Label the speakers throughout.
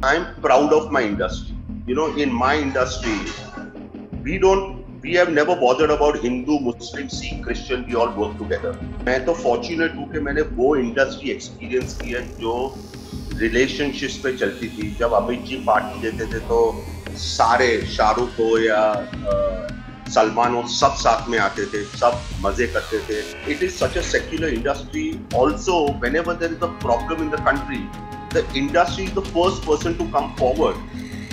Speaker 1: I'm proud of my industry. In my industry, we have never bothered about Hindu, Muslim, Sikh, Christian. We all work together. मैं तो fortunate हूँ कि मैंने वो industry experience की है जो रिलेशनशिप्स पे चलती थी। जब अमित जी पार्टी देते थे तो सारे शाहरुख हो या सलमान हो, सब साथ में आते थे, सब मजे करते थे। It is such a secular industry. Also whenever there is a problem in the country, the industry is the first person to come forward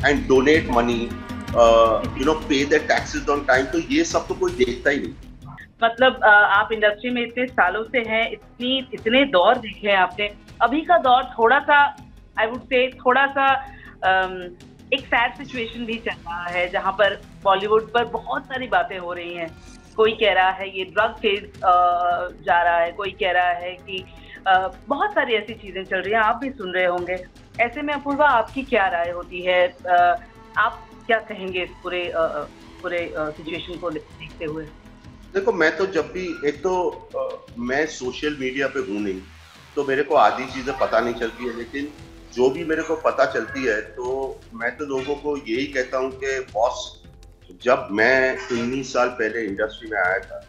Speaker 1: and donate money, pay the taxes on time. तो ये सब तो कोई देखता ही नहीं।
Speaker 2: मतलब आप industry में इतने सालों से हैं, इतने दौर देखे हैं आपने। अभी का दौर थोड़ा सा, आई वुड से थोड़ा सा एक सैड सिचुएशन भी चल रहा है, जहां पर बॉलीवुड पर बहुत सारी बातें हो रही हैं। कोई कह रहा है ये ड्रग फेज जा रहा है, कोई कह रहा है कि बहुत सारी ऐसी चीजें चल रही हैं, आप भी सुन रहे होंगे। ऐसे में अपूर्वा, आपकी क्या राय होती है? आप क्या कहेंगे इस पूरे सिचुएशन को देखते हुए?
Speaker 1: देखो, मैं तो जब भी मैं सोशल मीडिया पे हूँ नहीं, तो मेरे को आधी चीजें पता नहीं चलती है, लेकिन जो भी मेरे को पता चलती है तो मैं तो लोगों को यही कहता हूँ कि बॉस, जब मैं 19 साल पहले इंडस्ट्री में आया था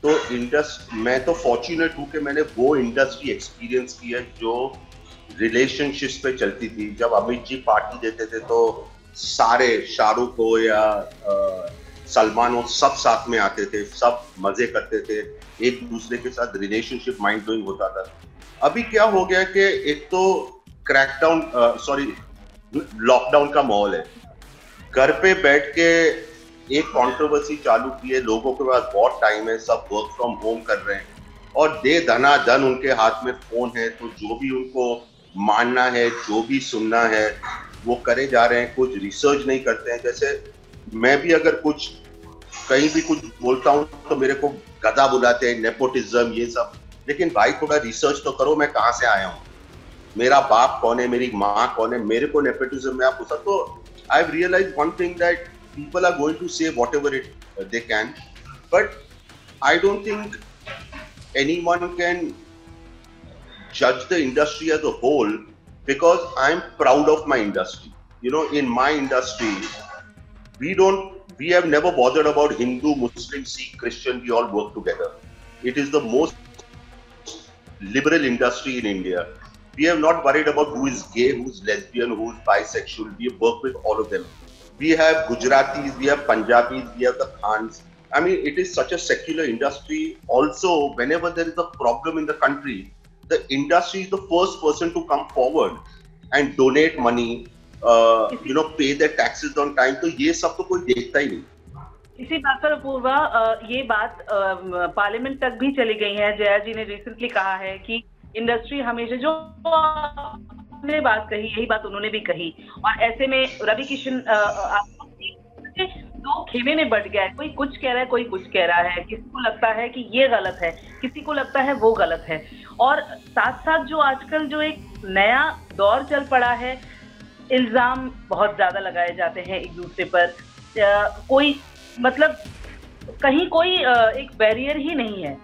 Speaker 1: तो मैं तो फॉर्चुनेट हूँ कि मैंने वो इंडस्ट्री एक्सपीरियंस की है जो रिलेशनशिप्स पे चलती थी। जब अमित जी पार्टी देते थे तो सारे शाहरुख हो या सलमान हो, सब साथ में आते थे, सब मजे करते थे, एक दूसरे के साथ रिलेशनशिप माइंड ब्लोइंग होता था। अभी क्या हो गया कि एक तो लॉकडाउन का माहौल है, घर पे बैठ के एक कंट्रोवर्सी चालू की है, लोगों के पास बहुत टाइम है, सब वर्क फ्रॉम होम कर रहे हैं और दे धनाधन उनके हाथ में फोन है, तो जो भी उनको मानना है, जो भी सुनना है, वो करे जा रहे हैं। कुछ रिसर्च नहीं करते हैं। जैसे मैं भी अगर कुछ कहीं भी कुछ बोलता हूँ तो मेरे को गधा बुलाते हैं, नेपोटिज्म, ये सब। लेकिन भाई थोड़ा रिसर्च तो करो, मैं कहाँ से आया हूँ, मेरा बाप कौन है, मेरी माँ कौन है, मेरे को नेपोटिज्म में आप पूछा। तो I have realised one thing, that people are going to say whatever they can, but I don't think anyone can judge the industry as a whole, because I'm proud of my industry. In my industry, we have never bothered about Hindu, Muslim, Sikh, Christian. We all work together. It is the most liberal industry in India. We have not worried about who is gay, who is lesbian, who is bisexual. We work with all of them. We have Gujaratis, we have Punjabis, we have the Khans. I mean, it is such a secular industry. Also, whenever there is a problem in the country, the industry is the first person to come forward and donate money, pay their taxes on time. तो ये सब तो कोई देखता ही नहीं।
Speaker 2: इसी बात पर अपूर्वा, ये बात पार्लियामेंट तक भी चली गई है। जया जी ने रिसेंटली कहा है कि इंडस्ट्री हमेशा, जो ने बात कही, यही बात उन्होंने भी कही। और ऐसे में रवि किशन दो खेमे में बढ़ गया है, कोई कुछ कह रहा है, कोई कुछ कह रहा है। किसी को लगता है कि ये गलत है, किसी को लगता है वो गलत है। और साथ साथ जो आजकल जो एक नया दौर चल पड़ा है, इल्जाम बहुत ज्यादा लगाए जाते हैं एक दूसरे पर। कोई मतलब कहीं कोई एक बैरियर ही नहीं है।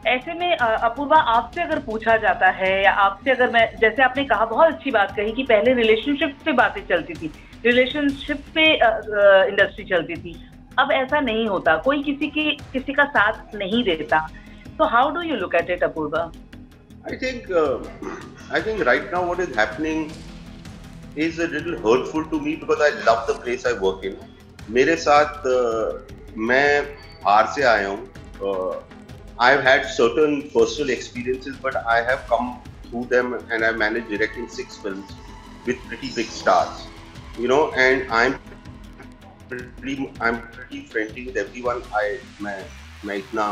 Speaker 2: ऐसे में अपूर्वा, आपसे अगर पूछा जाता है, या आपसे अगर मैं, जैसे आपने कहा, बहुत अच्छी बात कही कि पहले रिलेशनशिप पे बातें चलती थी, रिलेशनशिप पे इंडस्ट्री चलती थी। अब ऐसा नहीं होता, कोई किसी का साथ नहीं देता। तो how do you look at it, Apurva?
Speaker 1: I think right now what is happening is a little hurtful to me, because I love the place I work in. मेरे साथ मैं बाहर से आया हूँ, I've had certain personal experiences, but I have come through them, and I've managed directing 6 films with pretty big stars, and I'm pretty friendly with everyone. मैं इतना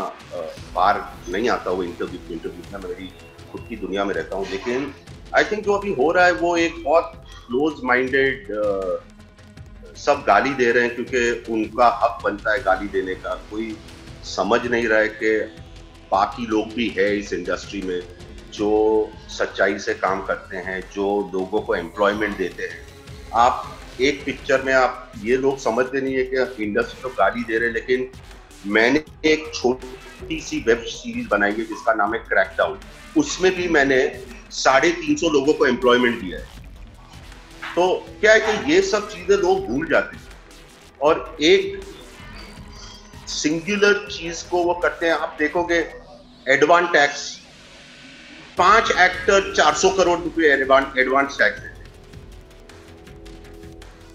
Speaker 1: बाहर नहीं आता हूँ इंटरव्यू में, मैं मेरी खुद की दुनिया में रहता हूँ। लेकिन आई थिंक जो अभी हो रहा है वो एक बहुत क्लोज माइंडेड, सब गाली दे रहे हैं क्योंकि उनका हक बनता है गाली देने का। कोई समझ नहीं रहा है कि बाकी लोग भी है इस इंडस्ट्री में जो सच्चाई से काम करते हैं, जो लोगों को एम्प्लॉयमेंट देते हैं। आप एक पिक्चर में, आप ये लोग समझते नहीं है कि इंडस्ट्री को गाली दे रहे हैं, लेकिन मैंने एक छोटी सी वेब सीरीज बनाई है जिसका नाम है क्रैकडाउन। उसमें भी मैंने 350 लोगों को एम्प्लॉयमेंट दिया है। तो क्या है कि ये सब चीजें लोग भूल जाते हैं और एक सिंगुलर चीज को वो करते हैं। आप देखोगे एडवांस टैक्स, 5 एक्टर 400 करोड़ रुपए एडवांस टैक्स देते।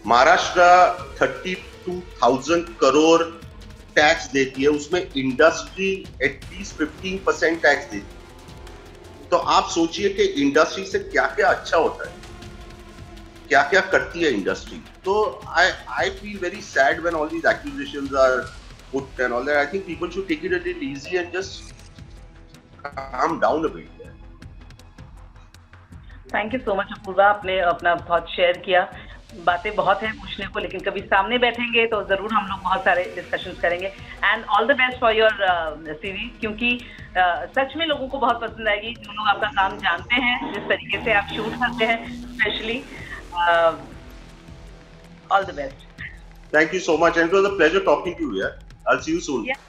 Speaker 1: महाराष्ट्र 32,000 करोड़ टैक्स देती है, उसमें इंडस्ट्री एटलीस्ट 15% टैक्स देती है। तो आप सोचिए कि इंडस्ट्री से क्या क्या अच्छा होता है, क्या क्या करती है इंडस्ट्री। तो I feel very sad when all these accusations are put and all that. I think people should take it a little easy and just calm down a bit.
Speaker 2: Thank you so much Apurva, आपने अपना बहुत share किया। बातें बहुत हैं पूछने को, लेकिन कभी सामने बैठेंगे तो जरूर हम लोग बहुत सारे डिस्कशंस करेंगे। And all the best for your series, क्योंकि सच में लोगों को बहुत पसंद आएगी, जो लोग आपका काम जानते हैं, जिस तरीके से आप शूट करते हैं specially. All the best.
Speaker 1: Thank you so much, and it was a pleasure talking to you. Yeah, I'll see you soon.
Speaker 2: Yeah.